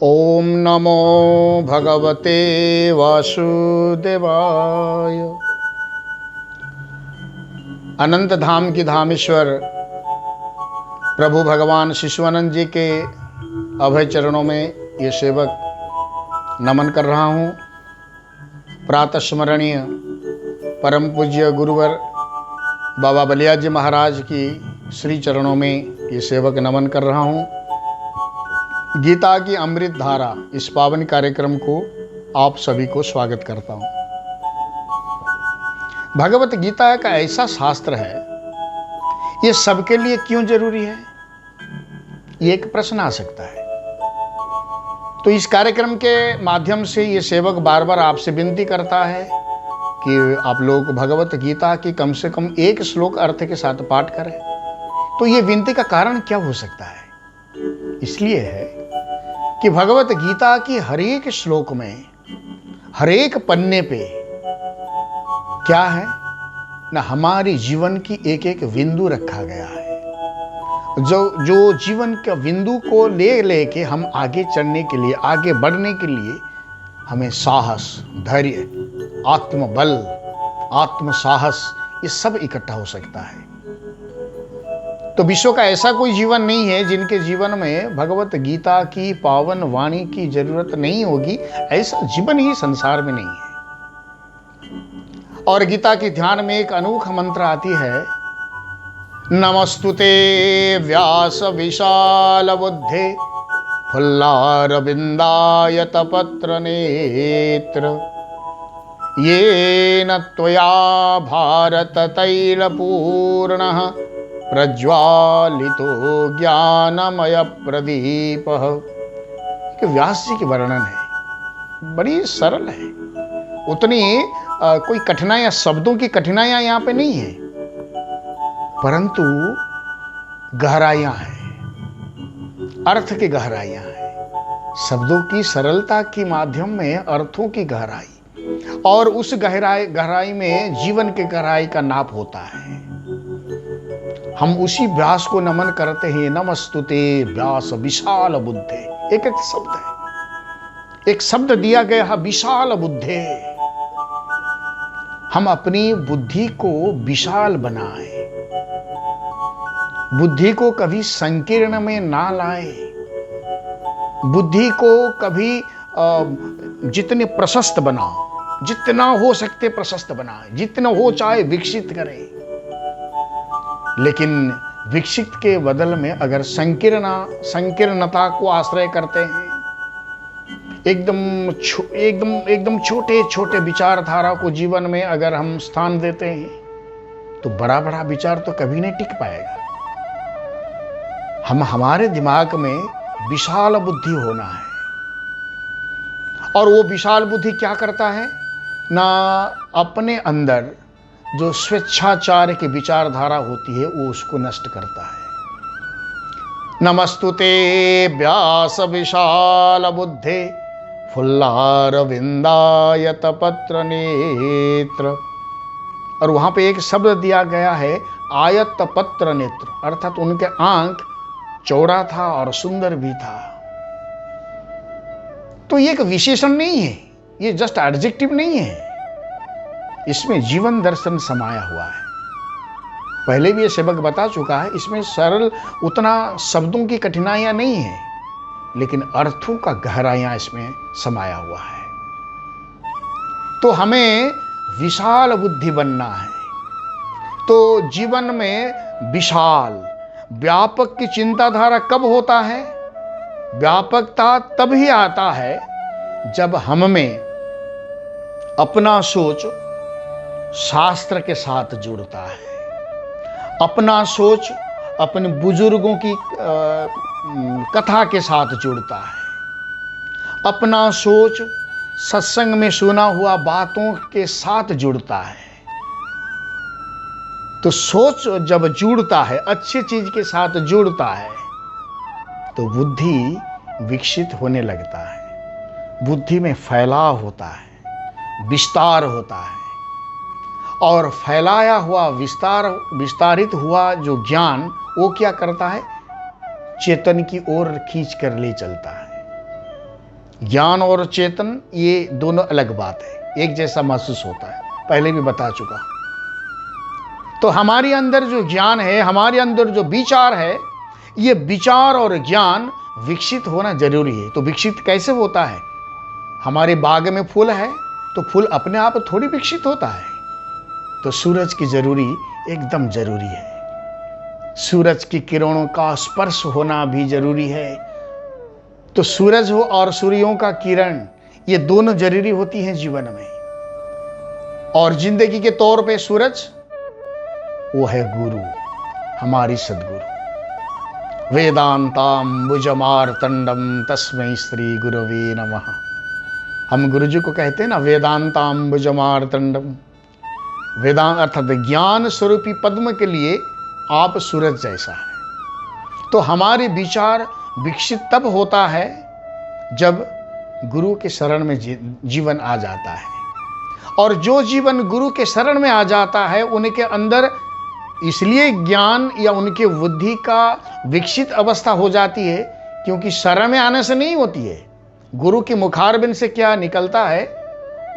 ओम नमो भगवते वासुदेवाय। अनंत धाम की धामेश्वर प्रभु भगवान शिशुआनंद जी के अभय चरणों में ये सेवक नमन कर रहा हूँ। प्रातः स्मरणीय परम पूज्य गुरुवर बाबा बलिया जी महाराज की श्री चरणों में ये सेवक नमन कर रहा हूँ। गीता की अमृत धारा इस पावन कार्यक्रम को आप सभी को स्वागत करता हूँ। भगवत गीता का ऐसा शास्त्र है, ये सबके लिए क्यों जरूरी है, ये एक प्रश्न आ सकता है। तो इस कार्यक्रम के माध्यम से ये सेवक बार बार आपसे विनती करता है कि आप लोग भगवत गीता की कम से कम एक श्लोक अर्थ के साथ पाठ करें। तो ये विनती का कारण क्या हो सकता है? इसलिए है कि भगवत गीता की हर एक श्लोक में, हर एक पन्ने पे क्या है ना, हमारी जीवन की एक एक बिंदु रखा गया है। जो जीवन के बिंदु को लेके हम आगे चलने के लिए, आगे बढ़ने के लिए हमें साहस, धैर्य, आत्मबल, आत्म साहस, ये सब इकट्ठा हो सकता है। तो विश्व का ऐसा कोई जीवन नहीं है जिनके जीवन में भगवत गीता की पावन वाणी की जरूरत नहीं होगी। ऐसा जीवन ही संसार में नहीं है। और गीता के ध्यान में एक अनोखा मंत्र आती है, नमस्तुते व्यास विशाल बुद्धे फुल्लारविंदायत पत्र नेत्र येन त्वया भारत तैल पूर्णः प्रज्वालितो ज्ञानमय प्रदीप। व्यास जी की वर्णन है, बड़ी सरल है। उतनी कोई कठिनाइयां, शब्दों की कठिनाइयां यहां पे नहीं है, परंतु गहराइयां हैं, अर्थ की गहराइयां हैं। शब्दों की सरलता के माध्यम में अर्थों की गहराई, और उस गहराई में जीवन की गहराई का नाप होता है। हम उसी व्यास को नमन करते हैं। नमस्तुते व्यास विशाल बुद्धे, एक एक शब्द है, एक शब्द दिया गया है, विशाल बुद्धे। हम अपनी बुद्धि को विशाल बनाएं, बुद्धि को कभी संकीर्ण में ना लाए, बुद्धि को कभी जितने प्रशस्त बनाओ, जितना हो सकते प्रशस्त बनाए, जितना हो चाहे विकसित करें। लेकिन विकसित के बदल में अगर संकीर्णता को आश्रय करते हैं, एकदम छोटे छोटे विचारधारा को जीवन में अगर हम स्थान देते हैं, तो बड़ा बड़ा विचार तो कभी नहीं टिक पाएगा। हमारे दिमाग में विशाल बुद्धि होना है। और वो विशाल बुद्धि क्या करता है ना, अपने अंदर जो स्वेच्छाचार की विचारधारा होती है वो उसको नष्ट करता है। नमस्तुते व्यास विशाल बुद्धे फुल्लारविंदायत पत्र नेत्र। और वहां पे एक शब्द दिया गया है, आयत पत्र नेत्र, अर्थात उनके आंख चौड़ा था और सुंदर भी था। तो ये एक विशेषण नहीं है, ये जस्ट एडजेक्टिव नहीं है, इसमें जीवन दर्शन समाया हुआ है। पहले भी ये सेवक बता चुका है, इसमें सरल उतना शब्दों की कठिनाइयां नहीं है, लेकिन अर्थों का गहराइयां इसमें समाया हुआ है। तो हमें विशाल बुद्धि बनना है। तो जीवन में विशाल, व्यापक की चिंताधारा कब होता है? व्यापकता तभी आता है जब हम में अपना सोच शास्त्र के साथ जुड़ता है, अपना सोच अपने बुजुर्गों की कथा के साथ जुड़ता है, अपना सोच सत्संग में सुना हुआ बातों के साथ जुड़ता है। तो सोच जब जुड़ता है, अच्छी चीज के साथ जुड़ता है, तो बुद्धि विकसित होने लगता है, बुद्धि में फैलाव होता है, विस्तार होता है। और फैलाया हुआ, विस्तारित हुआ जो ज्ञान, वो क्या करता है? चेतन की ओर खींच कर ले चलता है। ज्ञान और चेतन ये दोनों अलग बात है, एक जैसा महसूस होता है, पहले भी बता चुका। तो हमारे अंदर जो ज्ञान है, हमारे अंदर जो विचार है, ये विचार और ज्ञान विकसित होना जरूरी है। तो विकसित कैसे होता है? हमारे बाग में फूल है तो फूल अपने आप थोड़ी विकसित होता है, तो सूरज की जरूरी एकदम जरूरी है। सूरज की किरणों का स्पर्श होना भी जरूरी है। तो सूरज हो और सूर्यों का किरण, ये दोनों जरूरी होती हैं जीवन में। और जिंदगी के तौर पे सूरज वो है गुरु, हमारी सदगुरु। वेदांताम्बुजमार्तंडम तस्मै श्री गुरवे नमः। हम गुरु जी को कहते हैं ना, वेदांताम्बुजमार्तंडम। वेदांत अर्थात ज्ञान स्वरूपी पद्म के लिए आप सूरज जैसा है। तो हमारे विचार विकसित तब होता है जब गुरु के शरण में जीवन आ जाता है। और जो जीवन गुरु के शरण में आ जाता है, उनके अंदर इसलिए ज्ञान या उनके बुद्धि का विकसित अवस्था हो जाती है क्योंकि शरण में आने से नहीं होती है। गुरु के मुखारबिंद से क्या निकलता है,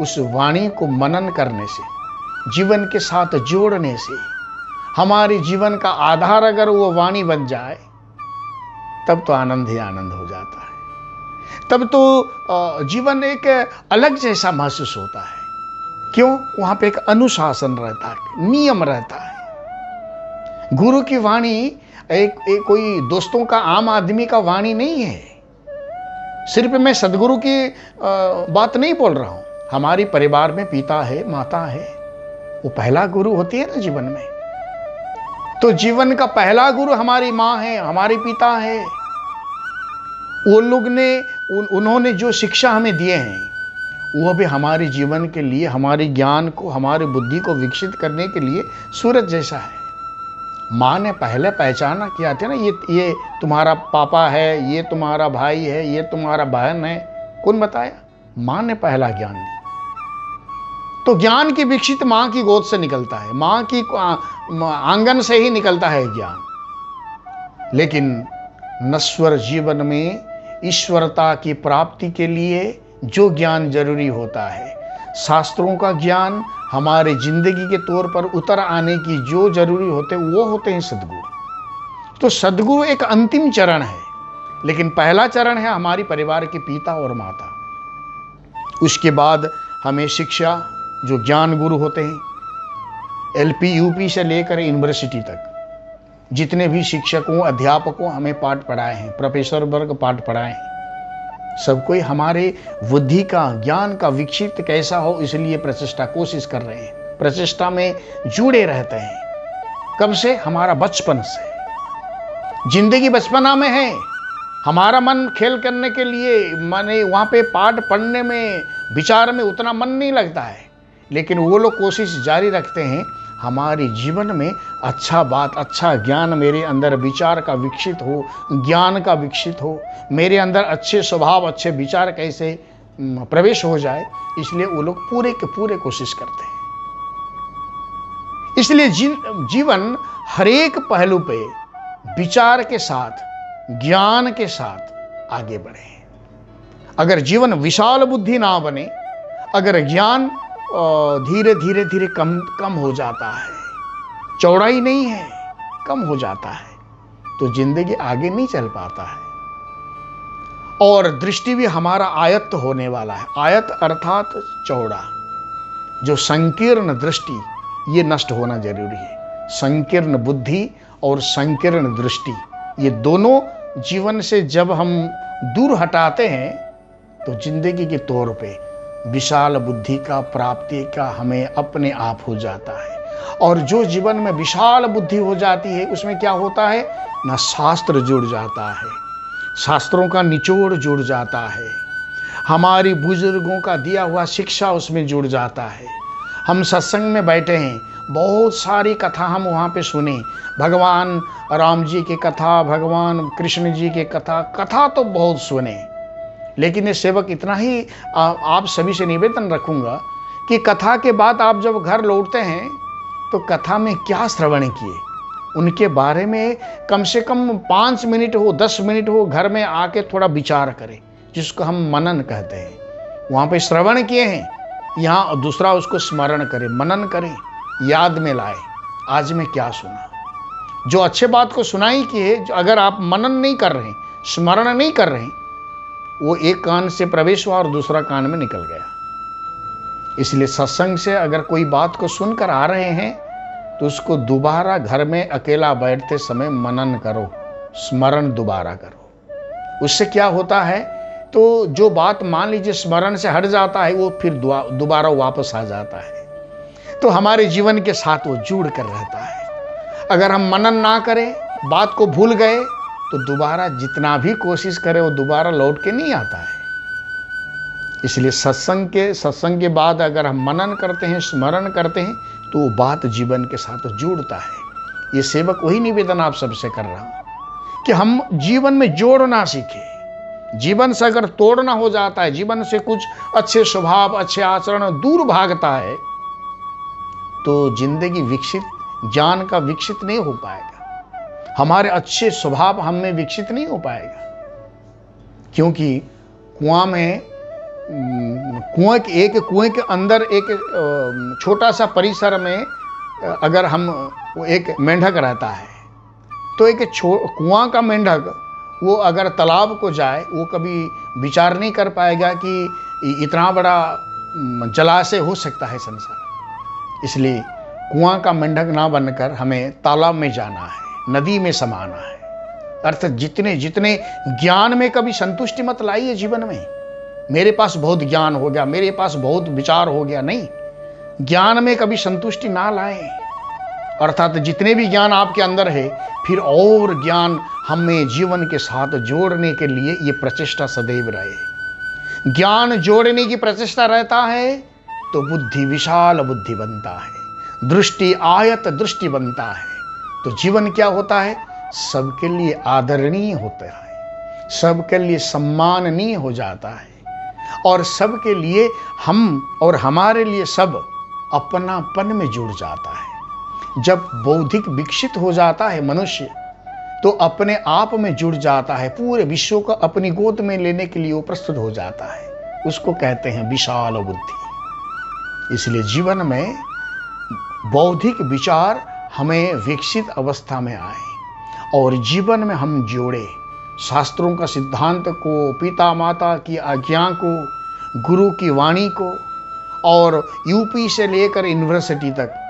उस वाणी को मनन करने से, जीवन के साथ जोड़ने से, हमारे जीवन का आधार अगर वो वाणी बन जाए, तब तो आनंद ही आनंद हो जाता है। तब तो जीवन एक अलग जैसा महसूस होता है। क्यों? वहां पे एक अनुशासन रहता है, नियम रहता है। गुरु की वाणी एक कोई दोस्तों का, आम आदमी का वाणी नहीं है। सिर्फ मैं सदगुरु की बात नहीं बोल रहा हूं। हमारी परिवार में पिता है, माता है, वो पहला गुरु होती है ना जीवन में। तो जीवन का पहला गुरु हमारी माँ है, हमारे पिता है। वो लोग ने उन्होंने जो शिक्षा हमें दिए हैं, वह भी हमारे जीवन के लिए, हमारे ज्ञान को, हमारी बुद्धि को विकसित करने के लिए सूरज जैसा है। माँ ने पहले पहचाना किया था ना, ये तुम्हारा पापा है, ये तुम्हारा भाई है, ये तुम्हारा बहन है। कौन बताया? माँ ने पहला ज्ञान दिया। तो ज्ञान की विकसित माँ की गोद से निकलता है, माँ की आंगन से ही निकलता है ज्ञान। लेकिन नश्वर जीवन में ईश्वरता की प्राप्ति के लिए जो ज्ञान जरूरी होता है, शास्त्रों का ज्ञान हमारे जिंदगी के तौर पर उतर आने की जो जरूरी होते, वो होते हैं सदगुरु। तो सदगुरु एक अंतिम चरण है, लेकिन पहला चरण है हमारी परिवार के पिता और माता। उसके बाद हमें शिक्षा, जो ज्ञान गुरु होते हैं, LP UP से लेकर यूनिवर्सिटी तक जितने भी शिक्षकों, अध्यापकों हमें पाठ पढ़ाए हैं, प्रोफेसर वर्ग पाठ पढ़ाए हैं, सब कोई हमारे बुद्धि का, ज्ञान का विकसित कैसा हो, इसलिए प्रचेष्टा, कोशिश कर रहे हैं, प्रचेष्टा में जुड़े रहते हैं। कब से? हमारा बचपन से। जिंदगी बचपना में है। हमारा मन खेल करने के लिए, माने वहाँ पे पाठ पढ़ने में, विचार में उतना मन नहीं लगता है, लेकिन वो लोग कोशिश जारी रखते हैं हमारे जीवन में अच्छा बात, अच्छा ज्ञान मेरे अंदर, विचार का विकसित हो, ज्ञान का विकसित हो, मेरे अंदर अच्छे स्वभाव, अच्छे विचार कैसे प्रवेश हो जाए, इसलिए वो लोग पूरे के पूरे कोशिश करते हैं। इसलिए जीवन हर एक पहलू पे विचार के साथ, ज्ञान के साथ आगे बढ़े। अगर जीवन विशाल बुद्धि ना बने, अगर ज्ञान धीरे धीरे धीरे कम हो जाता है, चौड़ाई नहीं है, कम हो जाता है, तो जिंदगी आगे नहीं चल पाता है। और दृष्टि भी हमारा आयत होने वाला है। आयत अर्थात चौड़ा। जो संकीर्ण दृष्टि, ये नष्ट होना जरूरी है। संकीर्ण बुद्धि और संकीर्ण दृष्टि, ये दोनों जीवन से जब हम दूर हटाते हैं, तो जिंदगी के तौर पे विशाल बुद्धि का प्राप्ति का हमें अपने आप हो जाता है। और जो जीवन में विशाल बुद्धि हो जाती है, उसमें क्या होता है ना, शास्त्र जुड़ जाता है, शास्त्रों का निचोड़ जुड़ जाता है, हमारी बुजुर्गों का दिया हुआ शिक्षा उसमें जुड़ जाता है। हम सत्संग में बैठे हैं, बहुत सारी कथा हम वहाँ पे सुने, भगवान राम जी की कथा, भगवान कृष्ण जी की कथा तो बहुत सुने। लेकिन ये सेवक इतना ही आप सभी से निवेदन रखूंगा कि कथा के बाद आप जब घर लौटते हैं, तो कथा में क्या श्रवण किए, उनके बारे में कम से कम 5 मिनट हो, 10 मिनट हो, घर में आके थोड़ा विचार करें, जिसको हम मनन कहते हैं। वहाँ पे श्रवण किए हैं, यहाँ दूसरा उसको स्मरण करे, मनन करे, याद में लाए, आज मैं क्या सुना। जो अच्छे बात को सुनाई की है, जो अगर आप मनन नहीं कर रहे, स्मरण नहीं कर रहे, वो एक कान से प्रवेश हुआ और दूसरा कान में निकल गया। इसलिए सत्संग से अगर कोई बात को सुनकर आ रहे हैं तो उसको दोबारा घर में अकेला बैठते समय मनन करो, स्मरण दोबारा करो। उससे क्या होता है, तो जो बात मान लीजिए स्मरण से हट जाता है, वो फिर दोबारा वापस आ जाता है, तो हमारे जीवन के साथ वो जुड़ कर रहता है। अगर हम मनन ना करें, बात को भूल गए, तो दोबारा जितना भी कोशिश करें वो दोबारा लौट के नहीं आता है। इसलिए सत्संग के बाद अगर हम मनन करते हैं, स्मरण करते हैं, तो वो बात जीवन के साथ जुड़ता है। ये सेवक वही निवेदन आप सबसे कर रहा हूं कि हम जीवन में जोड़ना सीखें। जीवन से अगर तोड़ना हो जाता है, जीवन से कुछ अच्छे स्वभाव, अच्छे आचरण दूर भागता है, तो जिंदगी विकसित, ज्ञान का विकसित नहीं हो पाएगा। हमारे अच्छे स्वभाव हम में विकसित नहीं हो पाएगा, क्योंकि कुएं के अंदर एक छोटा सा परिसर में अगर हम एक मेंढक रहता है, तो एक कुआं का मेंढक वो अगर तालाब को जाए, वो कभी विचार नहीं कर पाएगा कि इतना बड़ा जलाशय हो सकता है संसार। इसलिए कुआं का मेंढक ना बनकर हमें तालाब में जाना है, नदी में समाना है। अर्थात जितने जितने ज्ञान में कभी संतुष्टि मत लाइए जीवन में, मेरे पास बहुत ज्ञान हो गया, मेरे पास बहुत विचार हो गया, नहीं। ज्ञान में कभी संतुष्टि ना लाएं। अर्थात जितने भी ज्ञान आपके अंदर है, फिर और ज्ञान हमें जीवन के साथ जोड़ने के लिए ये प्रचेष्टा सदैव रहे। ज्ञान जोड़ने की प्रचेष्टा रहता है तो बुद्धि विशाल बुद्धि बनता है, दृष्टि आयत दृष्टि बनता है, तो जीवन क्या होता है, सबके लिए आदरणीय होता है, सबके लिए सम्माननीय हो जाता है, और सबके लिए हम और हमारे लिए सब अपनापन में जुड़ जाता है। जब बौद्धिक विकसित हो जाता है मनुष्य, तो अपने आप में जुड़ जाता है, पूरे विश्व को अपनी गोद में लेने के लिए वो प्रस्तुत हो जाता है। उसको कहते हैं विशाल बुद्धि। इसलिए जीवन में बौद्धिक विचार हमें विकसित अवस्था में आए और जीवन में हम जोड़े, शास्त्रों का सिद्धांत को, पिता माता की आज्ञा को, गुरु की वाणी को, और यूपी से लेकर यूनिवर्सिटी तक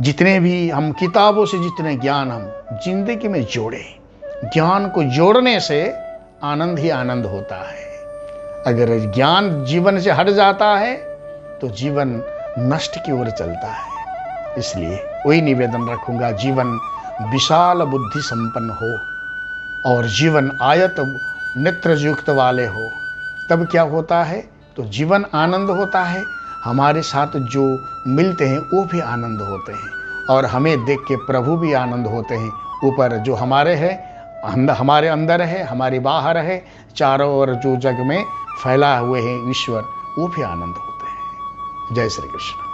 जितने भी हम किताबों से जितने ज्ञान हम जिंदगी में जोड़े। ज्ञान को जोड़ने से आनंद ही आनंद होता है। अगर ज्ञान जीवन से हट जाता है तो जीवन नष्ट की ओर चलता है। इसलिए वही निवेदन रखूंगा, जीवन विशाल बुद्धि संपन्न हो और जीवन आयत नेत्र युक्त वाले हो, तब क्या होता है, तो जीवन आनंद होता है, हमारे साथ जो मिलते हैं वो भी आनंद होते हैं, और हमें देख के प्रभु भी आनंद होते हैं। ऊपर जो हमारे है, हमारे अंदर है, हमारे बाहर है, चारों ओर जो जग में फैला हुए हैं ईश्वर, वो भी आनंद होते हैं। जय श्री कृष्ण।